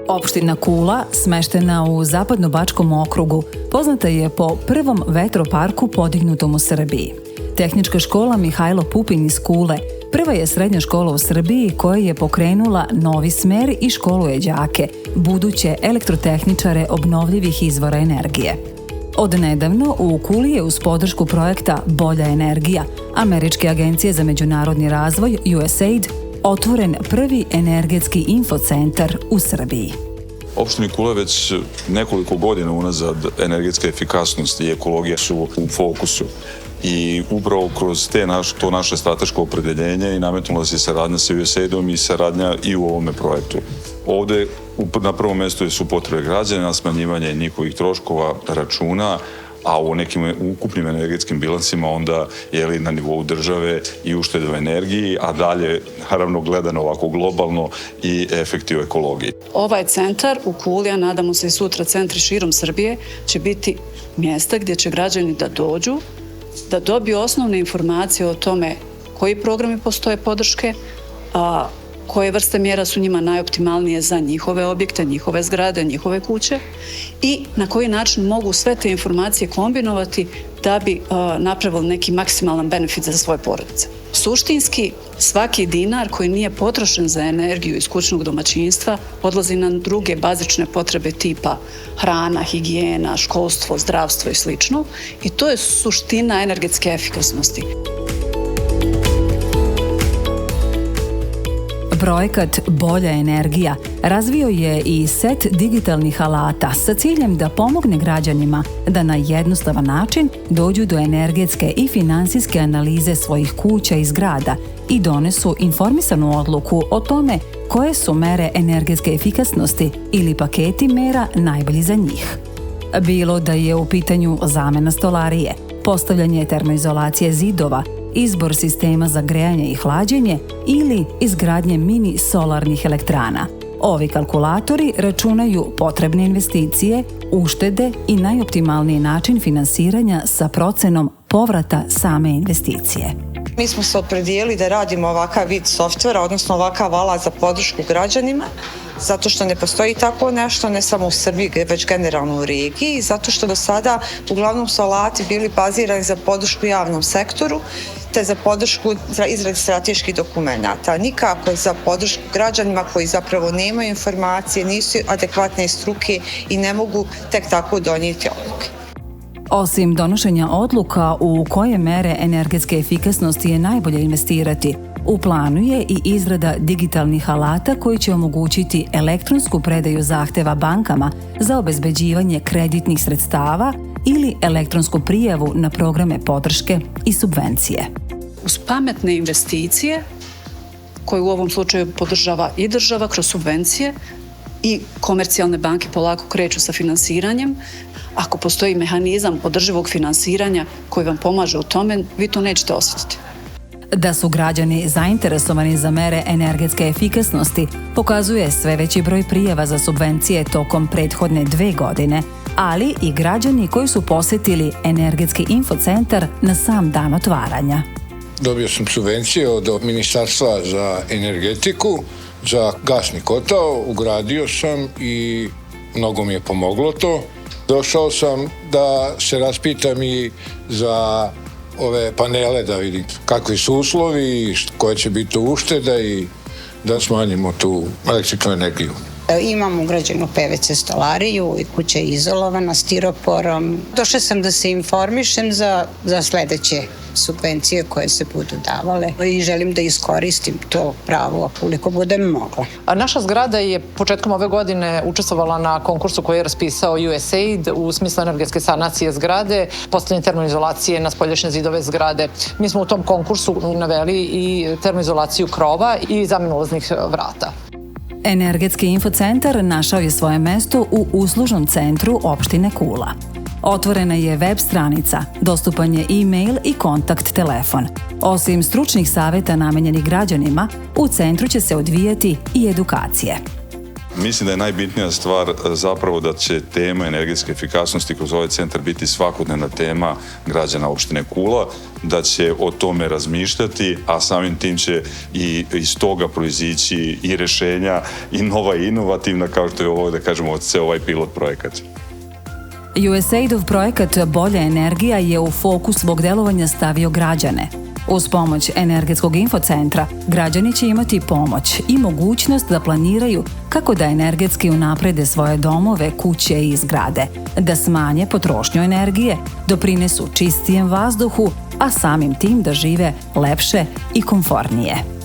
Opština Kula, smeštena u Zapadnobačkom okrugu, poznata je po prvom vetroparku podignutom u Srbiji. Tehnička škola Mihajlo Pupin iz Kule prva je srednja škola u Srbiji koja je pokrenula novi smer i školuje đake, buduće elektrotehničare obnovljivih izvora energije. Odnedavno u Kuli je uz podršku projekta Bolja energija Američke agencije za međunarodni razvoj USAID otvoren prvi energetski infocentar u Srbiji. Opštini Kula već nekoliko godina unazad energetska efikasnost i ekologija su u fokusu. I upravo kroz to naše strateško opredeljenje i nametnula se saradnja sa USAID-om i saradnja i u ovome projektu. Ovde na prvom mestu su potrebe građana, smanjivanje njihovih troškova, računa, a u nekim ukupnim energetskim bilansima onda je na nivou države i uštede u energiji, a dalje, naravno, gledano ovako globalno i efekti u ekologiji. Ovaj centar u Kuli, a nadamo se i sutra centri širom Srbije, će biti mjesta gdje će građani da dođu, da dobiju osnovne informacije o tome koji programi postoje podrške, koje vrste mjera su njima najoptimalnije za njihove objekte, njihove zgrade, njihove kuće i na koji način mogu sve te informacije kombinovati da bi napravili neki maksimalan benefit za svoje porodice. Suštinski, svaki dinar koji nije potrošen za energiju iz kućnog domaćinstva odlazi na druge bazične potrebe tipa hrana, higijena, školstvo, zdravstvo i sl. I to je suština energetske efikasnosti. Projekat Bolja energija razvio je i set digitalnih alata sa ciljem da pomogne građanima da na jednostavan način dođu do energetske i finansijske analize svojih kuća i zgrada i donesu informisanu odluku o tome koje su mere energetske efikasnosti ili paketi mera najbolji za njih. Bilo da je u pitanju zamena stolarije, postavljanje termoizolacije zidova, izbor sistema za grejanje i hlađenje ili izgradnje mini solarnih elektrana. Ovi kalkulatori računaju potrebne investicije, uštede i najoptimalniji način finansiranja sa procenom povrata same investicije. Mi smo se opredijelili da radimo ovakav vid softvera, odnosno ovakav alat za podršku građanima, zato što ne postoji tako nešto, ne samo u Srbiji, već generalno u regiji, zato što do sada uglavnom su alati bili bazirani za podršku javnom sektoru, te za podršku izradi strateških dokumenata. Nikako za podršku građanima koji zapravo nemaju informacije, nisu adekvatne struke i ne mogu tek tako donijeti odluke. Osim donošenja odluka u koje mere energetske efikasnosti je najbolje investirati, u planu je i izrada digitalnih alata koji će omogućiti elektronsku predaju zahteva bankama za obezbeđivanje kreditnih sredstava ili elektronsku prijavu na programe podrške i subvencije. Uz pametne investicije, koje u ovom slučaju podržava i država kroz subvencije, i komercijalne banke polako kreću sa finansiranjem. Ako postoji mehanizam održivog finansiranja koji vam pomaže u tome, vi to nećete osjetiti. Da su građani zainteresovani za mere energetske efikasnosti pokazuje sve veći broj prijava za subvencije tokom prethodne 2 godine, ali i građani koji su posetili energetski infocentar na sam dan otvaranja. Dobio sam subvencije od Ministarstva za energetiku, za gasni kotao, ugradio sam i mnogo mi je pomoglo to. Došao sam da se raspitam i za ove panele, da vidim kakvi su uslovi, koja će biti ušteda i da smanjimo tu električnu energiju. Imam ugrađenu PVC stolariju i kuća je izolovana stiroporom. Došla sam da se informišem za sledeće subvencije koje se budu davale i želim da iskoristim to pravo koliko budem mogla. Naša zgrada je početkom ove godine učestvovala na konkursu koji je raspisao USAID u smislu energetske sanacije zgrade, postavljanje termoizolacije na spoljašnje zidove zgrade. Mi smo u tom konkursu naveli i termoizolaciju krova i zamenu ulaznih vrata. Energetski infocentar našao je svoje mesto u uslužnom centru opštine Kula. Otvorena je web stranica, dostupan je e-mail i kontakt telefon. Osim stručnih saveta namenjenih građanima, u centru će se odvijati i edukacije. Mislim da je najbitnija stvar zapravo da će tema energetske efikasnosti kroz ovaj centar biti svakodnevna tema građana opštine Kula, da će o tome razmišljati, a samim tim će i iz toga proizići i rešenja i nova i inovativna, kao što je ovo, da kažemo, ceo ovaj pilot projekat. USAID-ov projekat Bolja energija je u fokus svog delovanja stavio građane. Uz pomoć energetskog infocentra, građani će imati pomoć i mogućnost da planiraju kako da energetski unaprede svoje domove, kuće i zgrade, da smanje potrošnju energije, doprinesu čistijem vazduhu, a samim tim da žive lepše i komfornije.